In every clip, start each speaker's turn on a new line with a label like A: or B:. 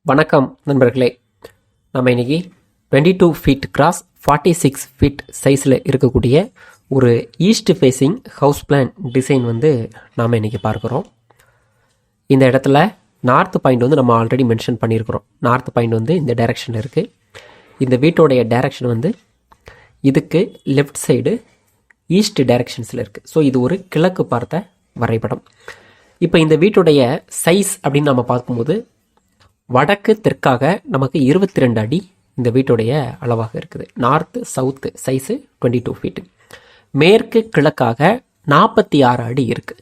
A: வணக்கம் நண்பர்களே. நம்ம இன்னைக்கு 22 ஃபீட் கிராஸ் 46 ஃபீட் சைஸில் இருக்கக்கூடிய ஒரு east facing house plan design நாம் இன்னைக்கு பார்க்குறோம். இந்த இடத்துல நார்த் பாயிண்ட் நம்ம ஆல்ரெடி மென்ஷன் பண்ணியிருக்கிறோம். நார்த் பாயிண்ட் இந்த டைரக்ஷனில் இருக்குது. இந்த வீட்டோடைய டைரக்ஷன் இதுக்கு லெஃப்ட் சைடு ஈஸ்ட் டைரக்ஷன்ஸில் இருக்குது. ஸோ இது ஒரு கிழக்கு பார்த்த வரைபடம். இப்போ இந்த வீட்டுடைய சைஸ் அப்படின்னு நம்ம பார்க்கும்போது வடக்கு தெற்காக நமக்கு 22 அடி இந்த வீட்டுடைய அளவாக இருக்குது. North south size 22 feet. மேற்கு கிழக்காக 46 அடி இருக்குது.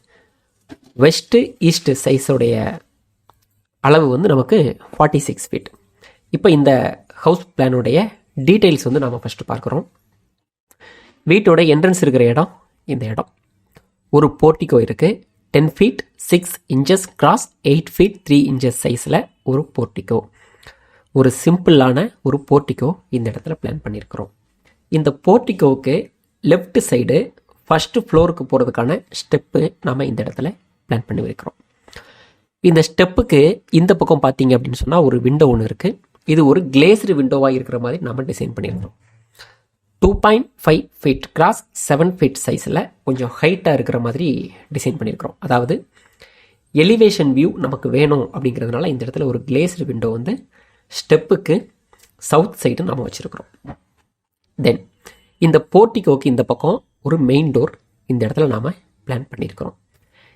A: வெஸ்ட்டு ஈஸ்ட் சைஸோடைய அளவு நமக்கு 46 ஃபீட். இப்போ இந்த ஹவுஸ் பிளானுடைய டீட்டெயில்ஸ் நம்ம ஃபஸ்ட்டு பார்க்குறோம். வீட்டோட என்ட்ரன்ஸ் இருக்கிற இடம் இந்த இடம். ஒரு போர்ட்டிகோ இருக்குது. 10 feet 6 inches cross 8 feet 3 inches சைஸில் ஒரு போர்ட்டிகோ. ஒரு சிம்பிளான ஒரு போர்ட்டிகோ இந்த இடத்துல பிளான் பண்ணியிருக்கிறோம். இந்த போர்ட்டிகோவுக்கு லெஃப்ட் சைடு ஃபஸ்ட்டு ஃப்ளோருக்கு போகிறதுக்கான ஸ்டெப்பு நாம் இந்த இடத்துல பிளான் பண்ணி வைக்கிறோம். இந்த ஸ்டெப்புக்கு இந்த பக்கம் பார்த்தீங்க அப்படின்னு சொன்னால் ஒரு விண்டோ ஒன்று இருக்குது. இது ஒரு கிளேஸ்டு விண்டோவாக இருக்கிற மாதிரி நம்ம டிசைன் பண்ணியிருக்கிறோம். 2.5 ஃபீட் கிராஸ் 7 ஃபீட் சைஸில் கொஞ்சம் ஹைட்டாக இருக்கிற மாதிரி டிசைன் பண்ணியிருக்கிறோம். அதாவது எலிவேஷன் வியூ நமக்கு வேணும் அப்படிங்கிறதுனால இந்த இடத்துல ஒரு கிளேஸ்டு விண்டோ ஸ்டெப்புக்கு சவுத் சைடு நாம் வச்சுருக்கிறோம். தென் இந்த போர்ட்டிகோக்கு இந்த பக்கம் ஒரு மெயின் டோர் இந்த இடத்துல நாம் பிளான் பண்ணியிருக்கிறோம்.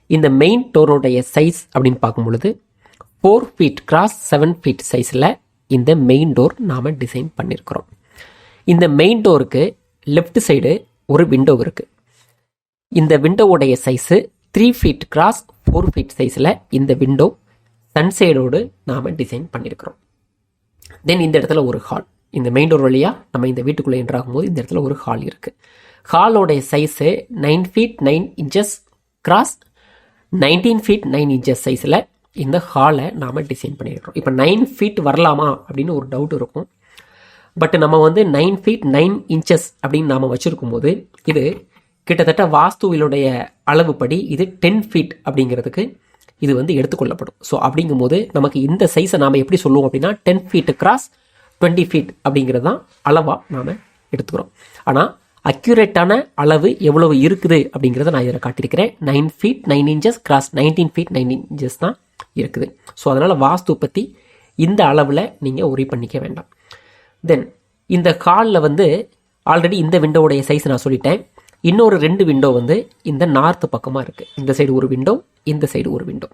A: இந்த மெயின் டோரோடைய சைஸ் அப்படின்னு பார்க்கும் பொழுது 4 ஃபீட் கிராஸ் 7 ஃபீட் சைஸில் இந்த மெயின் டோர் நாம் டிசைன் பண்ணியிருக்கிறோம். இந்த மெயின் டோருக்கு லெஃப்ட் சைடு ஒரு விண்டோ இருக்குது. இந்த விண்டோவுடைய சைஸு 3 ஃபீட் கிராஸ் 4 ஃபீட் சைஸில் இந்த விண்டோ சன்சைடோடு நாம் டிசைன் பண்ணியிருக்கிறோம். தென் இந்த இடத்துல ஒரு ஹால். இந்த மெயின் டோர் வழியாக நம்ம இந்த வீட்டுக்குள்ளே என்ட்ராகும் போது இந்த இடத்துல ஒரு ஹால் இருக்குது. ஹாலோடைய size 9 feet 9 inches cross 19 feet 9 inches சைஸில் இந்த ஹாலை நாம் டிசைன் பண்ணியிருக்கிறோம். இப்போ 9 ஃபீட் வரலாமா அப்படின்னு ஒரு டவுட் இருக்கும். பட் நம்ம 9 ஃபீட் 9 இன்ச்சஸ் அப்படின்னு நாம் வச்சுருக்கும் போது இது கிட்டத்தட்ட வாஸ்துவிலுடைய அளவுப்படி இது 10 ஃபீட் அப்படிங்கிறதுக்கு இது எடுத்துக்கொள்ளப்படும். ஸோ அப்படிங்கும்போது நமக்கு இந்த சைஸை நாம் எப்படி சொல்லுவோம் அப்படின்னா 10 ஃபீட் கிராஸ் 20 ஃபீட் அப்படிங்கிறது தான் அளவாக நாம் எடுத்துக்கிறோம். ஆனால் அக்யூரேட்டான அளவு எவ்வளவு இருக்குது அப்படிங்கிறத நான் இதில் காட்டியிருக்கிறேன். 9 feet 9 inches cross 19 feet 9 inches தான் இருக்குது. ஸோ அதனால் வாஸ்து பற்றி இந்த அளவில் நீங்கள் ஒரி பண்ணிக்க வேண்டாம். தென் இந்த ஹாலில் ஆல்ரெடி இந்த விண்டோவுடைய சைஸ் நான் சொல்லிட்டேன். இன்னொரு 2 விண்டோ இந்த நார்த் பக்கமாக இருக்குது. இந்த சைடு ஒரு விண்டோ, இந்த சைடு ஒரு விண்டோ.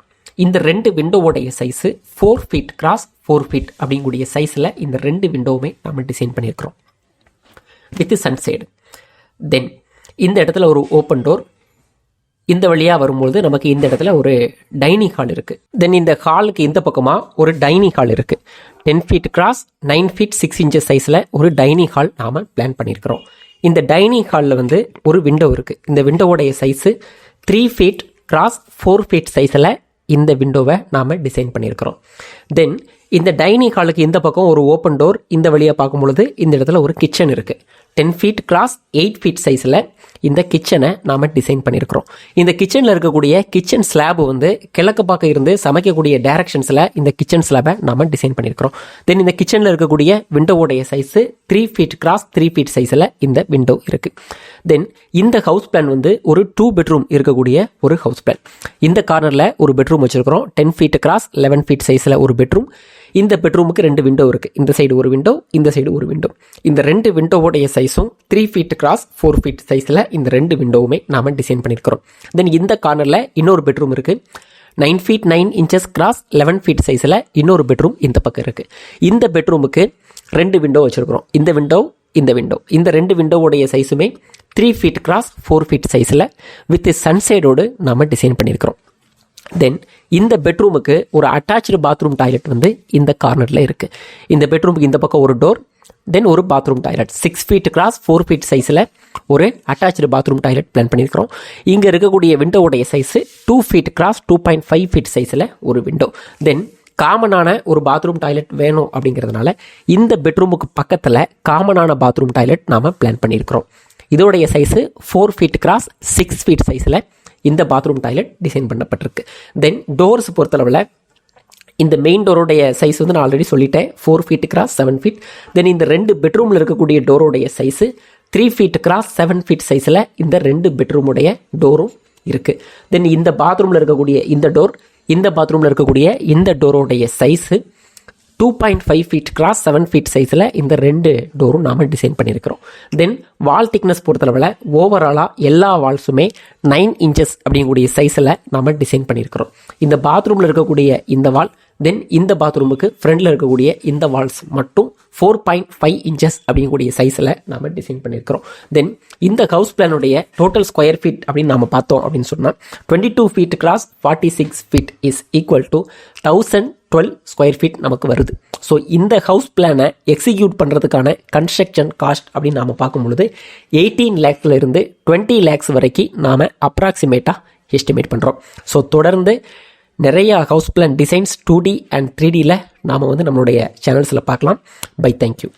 A: இந்த 2 விண்டோவோடைய சைஸு 4 ஃபீட் கிராஸ் 4 ஃபீட் அப்படிங்கக்கூடிய சைஸில் இந்த 2 விண்டோவுமே நம்ம டிசைன் பண்ணியிருக்கிறோம் வித் சன்சைடு. தென் இந்த இடத்துல ஒரு ஓப்பன் டோர். இந்த வழியாக வரும்போது நமக்கு இந்த இடத்துல ஒரு டைனிங் ஹால் இருக்குது. தென் இந்த ஹாலுக்கு இந்த பக்கமாக ஒரு டைனிங் ஹால் இருக்குது. 10 ஃபீட் கிராஸ் 9 ஃபீட் 6 இன்ச்சஸ் சைஸில் ஒரு டைனிங் ஹால் நாம் பிளான் பண்ணியிருக்கிறோம். இந்த டைனிங் ஹாலில் ஒரு விண்டோ இருக்குது. இந்த விண்டோவோடைய சைஸு 3 ஃபீட் கிராஸ் 4 ஃபீட் சைஸில் இந்த விண்டோவை நாம் டிசைன் பண்ணியிருக்கிறோம். தென் இந்த டைனிங் ஹாலுக்கு இந்த பக்கம் ஒரு ஓப்பன் டோர். இந்த வழியாக பார்க்கும் பொழுது இந்த இடத்துல ஒரு கிச்சன் இருக்குது. 10 ஃபீட் கிராஸ் 8 ஃபீட் சைஸில் இந்த கிச்சனை நாம் டிசைன் பண்ணியிருக்கிறோம். இந்த கிச்சனில் இருக்கக்கூடிய கிச்சன் ஸ்லாப் கிழக்கு பக்கம் இருந்து சமைக்கக்கூடிய டைரக்ஷன்ஸில் இந்த கிச்சன் ஸ்லாபை நாம் டிசைன் பண்ணியிருக்கிறோம். தென் இந்த கிச்சனில் இருக்கக்கூடிய விண்டோவுடைய சைஸு 3 ஃபீட் கிராஸ் 3 ஃபீட் சைஸில் இந்த விண்டோ இருக்குது. தென் இந்த ஹவுஸ் பிளான் ஒரு 2 பெட்ரூம் இருக்கக்கூடிய ஒரு ஹவுஸ் பிளான். இந்த கார்னரில் ஒரு பெட்ரூம் வச்சுருக்கிறோம். 10 ஃபீட் கிராஸ் 11 ஃபீட் சைஸில் ஒரு பெட்ரூம். இந்த பெட்ரூமுக்கு 2 விண்டோ இருக்குது. இந்த சைடு ஒரு விண்டோ, இந்த சைடு ஒரு விண்டோ. இந்த 2 விண்டோவோடைய சைஸும் 3 ஃபீட் கிராஸ் 4 ஃபீட் சைஸில் இந்த 2 விண்டோவுமே நாம் டிசைன் பண்ணியிருக்கிறோம். தென் இந்த கார்னரில் இன்னொரு பெட்ரூம் இருக்குது. 9 ஃபீட் 9 இன்ச்சஸ் கிராஸ் 11 ஃபீட் சைஸில் இன்னொரு பெட்ரூம் இந்த பக்கம் இருக்குது. இந்த பெட்ரூமுக்கு 2 விண்டோ வச்சுருக்கிறோம். இந்த விண்டோ, இந்த விண்டோ. இந்த 2 விண்டோவோடைய சைஸுமே 3 ஃபீட் கிராஸ் 4 ஃபீட் சைஸில் வித் சன்சைடோடு நாம் டிசைன் பண்ணியிருக்கிறோம். தென் இந்த பெட்ரூமுக்கு ஒரு அட்டாச்சு பாத்ரூம் டாய்லெட் இந்த கார்னரில் இருக்குது. இந்த பெட்ரூமுக்கு இந்த பக்கம் ஒரு டோர், தென் ஒரு bathroom toilet 6 feet cross 4 feet சைஸில் ஒரு அட்டாச்சு பாத்ரூம் டாய்லெட் பிளான் பண்ணியிருக்கிறோம். இங்கே இருக்கக்கூடிய விண்டோவுடைய சைஸு 2 ஃபீட் கிராஸ் 2.5 ஃபீட் சைஸில் ஒரு விண்டோ. தென் காமனான ஒரு பாத்ரூம் டாய்லெட் வேணும் அப்படிங்கிறதுனால இந்த பெட்ரூமுக்கு பக்கத்தில் காமனான பாத்ரூம் டாய்லெட் நாம் பிளான் பண்ணியிருக்கிறோம். இதோடைய சைஸு 4 ஃபீட் கிராஸ் 6 ஃபீட் சைஸில் இந்த பாத்ரூம் டாய்லெட் டிசைன் பண்ணப்பட்டிருக்கு. தென் டோர்ஸ் பொறுத்தளவில் இந்த மெயின் டோரோடைய சைஸ் வந்து நான் ஆல்ரெடி சொல்லிட்டேன், 4 ஃபீட் கிராஸ் 7 ஃபீட். தென் இந்த 2 பெட்ரூமில் இருக்கக்கூடிய டோரோடைய சைஸு 3 ஃபீட் கிராஸ் 7 ஃபீட் சைஸில் இந்த 2 பெட்ரூமுடைய டோரும் இருக்குது. தென் இந்த பாத்ரூமில் இருக்கக்கூடிய இந்த டோர், இந்த பாத்ரூமில் இருக்கக்கூடிய இந்த டோரோடைய சைஸு 2.5 ஃபீட் கிராஸ் 7 ஃபீட் சைஸில் இந்த 2 டோரும் நாம் டிசைன் பண்ணியிருக்கிறோம். தென் வால் திக்னஸ் பொறுத்தளவில் ஓவராலாக எல்லா வால்ஸுமே 9 இன்ச்சஸ் அப்படிங்கக்கூடிய சைஸில் நாம் டிசைன் பண்ணியிருக்கிறோம். இந்த பாத்ரூமில் இருக்கக்கூடிய இந்த வால், தென் இந்த பாத்ரூமுக்கு ஃப்ரண்டில் இருக்கக்கூடிய இந்த வால்ஸ் மட்டும் 4.5 இன்ச்சஸ் அப்படிங்கக்கூடிய சைஸில் நாம் டிசைன் பண்ணியிருக்கிறோம். தென் இந்த ஹவுஸ் பிளானுடைய டோட்டல் ஸ்கொயர் ஃபீட் அப்படின்னு நாம் பார்த்தோம் அப்படின்னு சொன்னால் 22 feet cross 46 feet is equal to 1012 square feet நமக்கு வருது. ஸோ இந்த ஹவுஸ் பிளானை எக்ஸிக்யூட் பண்ணுறதுக்கான கன்ஸ்ட்ரக்ஷன் காஸ்ட் அப்படின்னு நாம் பார்க்கும் பொழுது 18 லேக்ஸ்லேருந்து 20 லேக்ஸ் வரைக்கும் நாம் அப்ராக்சிமேட்டாக எஸ்டிமேட் பண்ணுறோம். ஸோ தொடர்ந்து நிறையா house plan designs 2D and 3Dயில் நாம் வந்து நம்மளுடைய சேனல்ஸில் பார்க்கலாம். Bye, thank you.